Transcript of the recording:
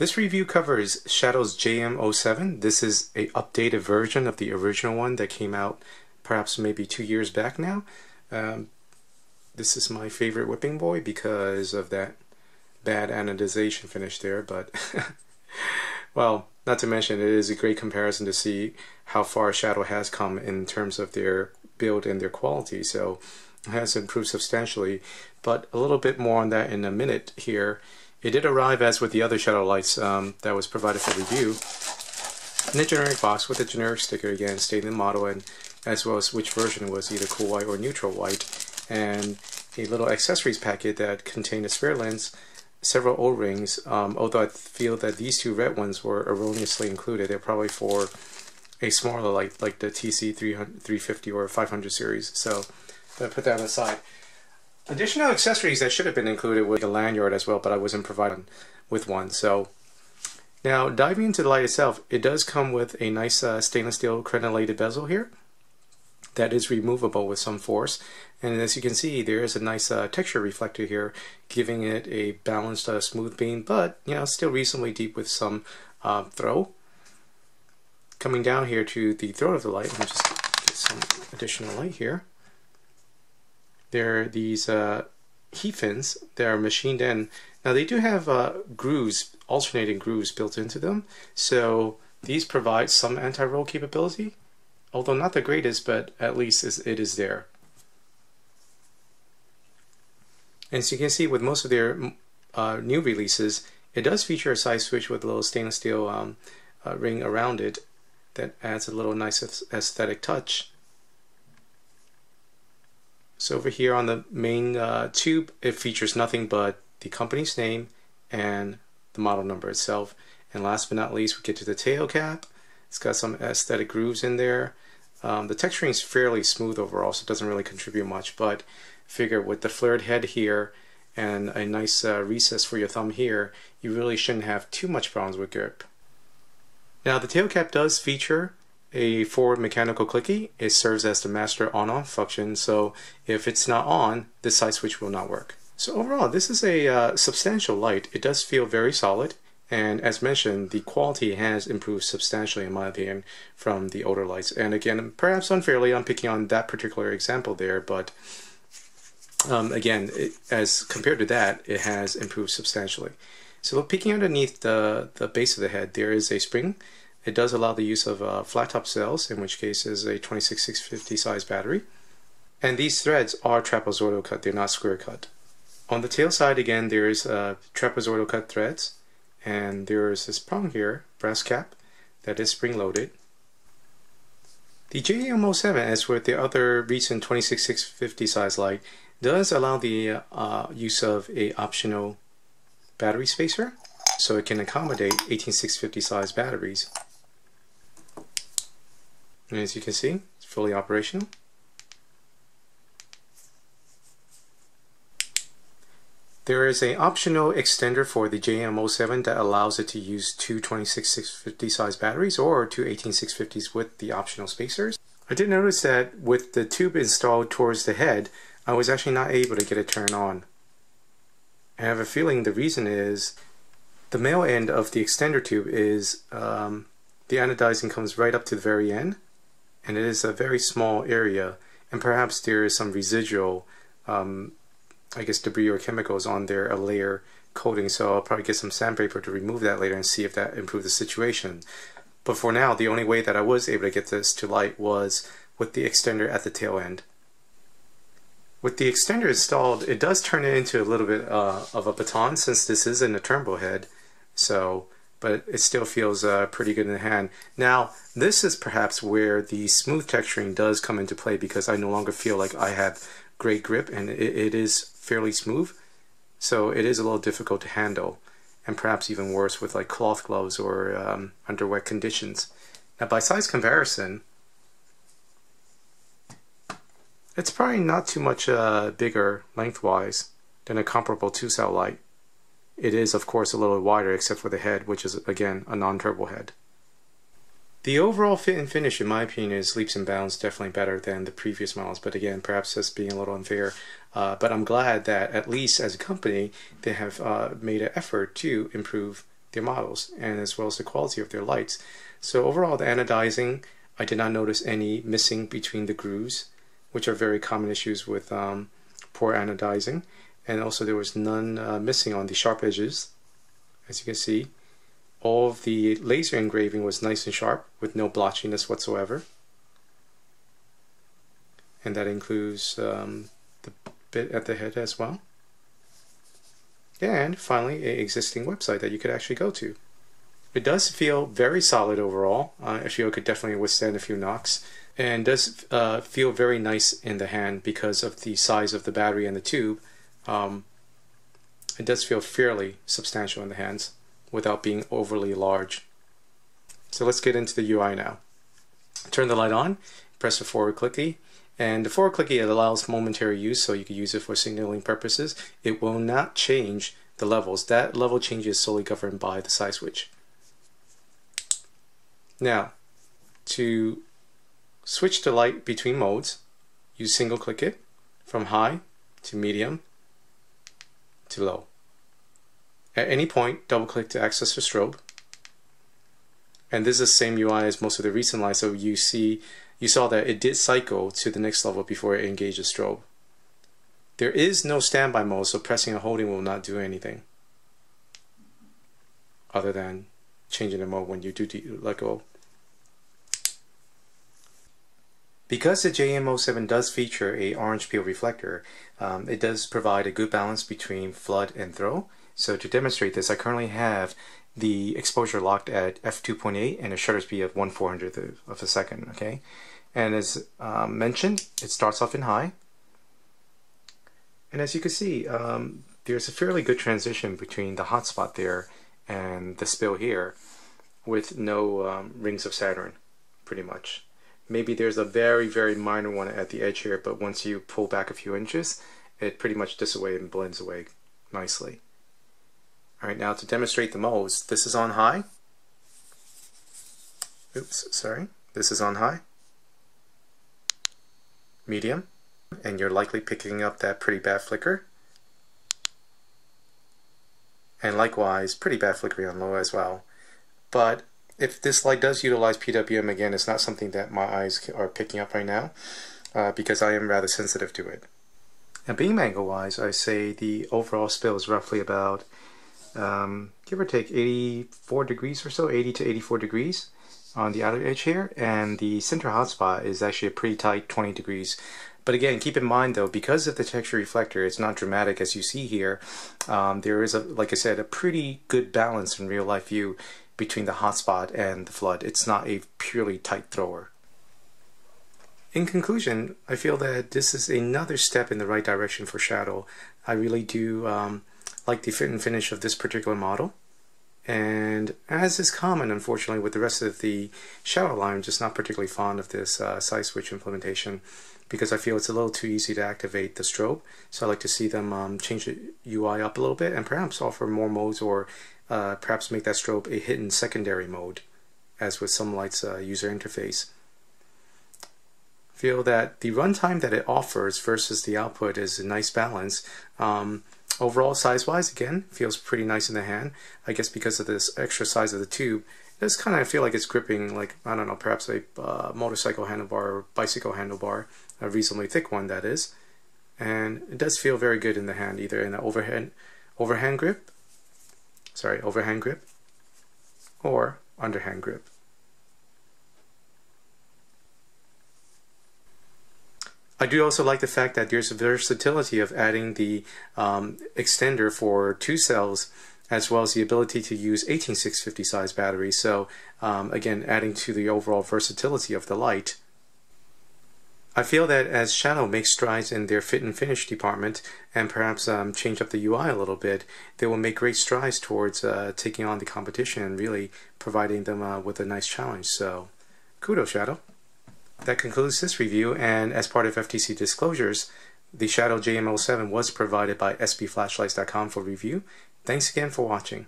This review covers Shadow's JM07. This is a updated version of the original one that came out perhaps maybe 2 years back now. This is my favorite whipping boy because of that bad anodization finish there, but well, not to mention it is a great comparison to see how far Shadow has come in terms of their build and their quality. So it has improved substantially, but a little bit more on that in a minute here. It did arrive, as with the other Shadow lights that was provided for review, in a generic box with a generic sticker, again stating the model and as well as which version was, either cool white or neutral white, and a little accessories packet that contained a spare lens, several O-rings, although I feel that these two red ones were erroneously included. They're probably for a smaller light like the TC 350 or 500 series, so I put that aside. Additional accessories that should have been included with a lanyard as well, but I wasn't provided with one. So now diving into the light itself, it does come with a nice stainless steel crenellated bezel here that is removable with some force, and as you can see there is a nice texture reflector here, giving it a balanced smooth beam, but still reasonably deep with some throw. Coming down here to the throat of the light, let me just get some additional light here. There are these heat fins that are machined in. Now they do have grooves, alternating grooves built into them, so these provide some anti-roll capability, although not the greatest, but at least it is there. And as you can see with most of their new releases, it does feature a side switch with a little stainless steel ring around it that adds a little nice aesthetic touch. So over here on the main tube, it features nothing but the company's name and the model number itself. And last but not least, we get to the tail cap. It's got some aesthetic grooves in there. The texturing is fairly smooth overall, so it doesn't really contribute much, but figure with the flared head here and a nice recess for your thumb here, you really shouldn't have too much problems with grip. Now the tail cap does feature a forward mechanical clicky. It serves as the master on-off function, so if it's not on, this side switch will not work. So overall, this is a substantial light. It does feel very solid, and as mentioned, the quality has improved substantially in my opinion from the older lights. And again, perhaps unfairly, I'm picking on that particular example there, but again, as compared to that, it has improved substantially. So peeking underneath the base of the head, there is a spring. It does allow the use of flat top cells, in which case is a 26650 size battery. And these threads are trapezoidal cut, they're not square cut. On the tail side again, there is trapezoidal cut threads, and there is this prong here, brass cap, that is spring loaded. The JM07, as with the other recent 26650 size light, does allow the use of a optional battery spacer, so it can accommodate 18650 size batteries. And as you can see, it's fully operational. There is an optional extender for the JM07 that allows it to use two 26650 size batteries or two 18650s with the optional spacers. I did notice that with the tube installed towards the head, I was actually not able to get it turned on. I have a feeling the reason is the male end of the extender tube is the anodizing comes right up to the very end, and it is a very small area, and perhaps there is some residual I guess debris or chemicals on there, a layer coating, so I'll probably get some sandpaper to remove that later and see if that improves the situation. But for now, the only way that I was able to get this to light was with the extender at the tail end. With the extender installed, it does turn it into a little bit of a baton, since this isn't a turbo head, so but it still feels pretty good in the hand. Now, this is perhaps where the smooth texturing does come into play, because I no longer feel like I have great grip, and it is fairly smooth, so it is a little difficult to handle, and perhaps even worse with like cloth gloves or under wet conditions. Now, by size comparison, it's probably not too much bigger lengthwise than a comparable 2-cell light. It is, of course, a little wider except for the head, which is again a non-turbo head. The overall fit and finish, in my opinion, is leaps and bounds definitely better than the previous models, but again, perhaps that's being a little unfair. But I'm glad that at least as a company, they have made an effort to improve their models, and as well as the quality of their lights. So overall, the anodizing, I did not notice any missing between the grooves, which are very common issues with poor anodizing. And also there was none missing on the sharp edges. As you can see, all of the laser engraving was nice and sharp with no blotchiness whatsoever. And that includes the bit at the head as well. And finally, an existing website that you could actually go to. It does feel very solid overall. I feel it could definitely withstand a few knocks, and does feel very nice in the hand because of the size of the battery and the tube. It does feel fairly substantial in the hands without being overly large. So let's get into the UI now. Turn the light on, press the forward clicky, and the forward clicky, it allows momentary use, so you can use it for signaling purposes. It will not change the levels. That level change is solely governed by the side switch. Now, to switch the light between modes, you single click it from high to medium to low. At any point, double click to access the strobe. And this is the same UI as most of the recent lights, so you saw that it did cycle to the next level before it engaged the strobe. There is no standby mode, so pressing and holding will not do anything other than changing the mode when you do let go. Because the JM07 does feature a orange peel reflector, it does provide a good balance between flood and throw. So to demonstrate this, I currently have the exposure locked at f2.8 and a shutter speed of 1/400th of a second. Okay, and as mentioned, it starts off in high, and as you can see, there's a fairly good transition between the hotspot there and the spill here, with no rings of Saturn, pretty much. Maybe there's a very, very minor one at the edge here, but once you pull back a few inches, it pretty much dissipates and blends away nicely. Alright, now to demonstrate the modes, this is on high. Oops, sorry. This is on high. Medium. And you're likely picking up that pretty bad flicker. And likewise, pretty bad flickering on low as well. But if this light does utilize PWM, again, it's not something that my eyes are picking up right now, because I am rather sensitive to it. Now, beam angle wise, I say the overall spill is roughly about give or take 84 degrees or so, 80 to 84 degrees on the outer edge here, and the center hotspot is actually a pretty tight 20 degrees. But again, keep in mind though, because of the texture reflector, it's not dramatic as you see here. There is, like I said, a pretty good balance in real life view between the hotspot and the flood. It's not a purely tight thrower. In conclusion, I feel that this is another step in the right direction for Shadow. I really do like the fit and finish of this particular model, and as is common unfortunately with the rest of the Shadow line, I'm just not particularly fond of this side switch implementation, because I feel it's a little too easy to activate the strobe. So I like to see them change the UI up a little bit and perhaps offer more modes, or perhaps make that strobe a hidden secondary mode, as with some lights user interface. Feel that the runtime that it offers versus the output is a nice balance. Overall, size-wise, again, feels pretty nice in the hand. I guess because of this extra size of the tube, it does kind of feel like it's gripping, like, I don't know, perhaps a motorcycle handlebar or bicycle handlebar, a reasonably thick one, that is. And it does feel very good in the hand, either in an overhand grip, or underhand grip. I do also like the fact that there's a versatility of adding the extender for 2 cells, as well as the ability to use 18650 size batteries. So again, adding to the overall versatility of the light. I feel that as Shadow makes strides in their fit and finish department, and perhaps change up the UI a little bit, they will make great strides towards taking on the competition and really providing them with a nice challenge. So kudos, Shadow. That concludes this review, and as part of FTC disclosures, the Shadow JM07 was provided by sbflashlights.com for review. Thanks again for watching.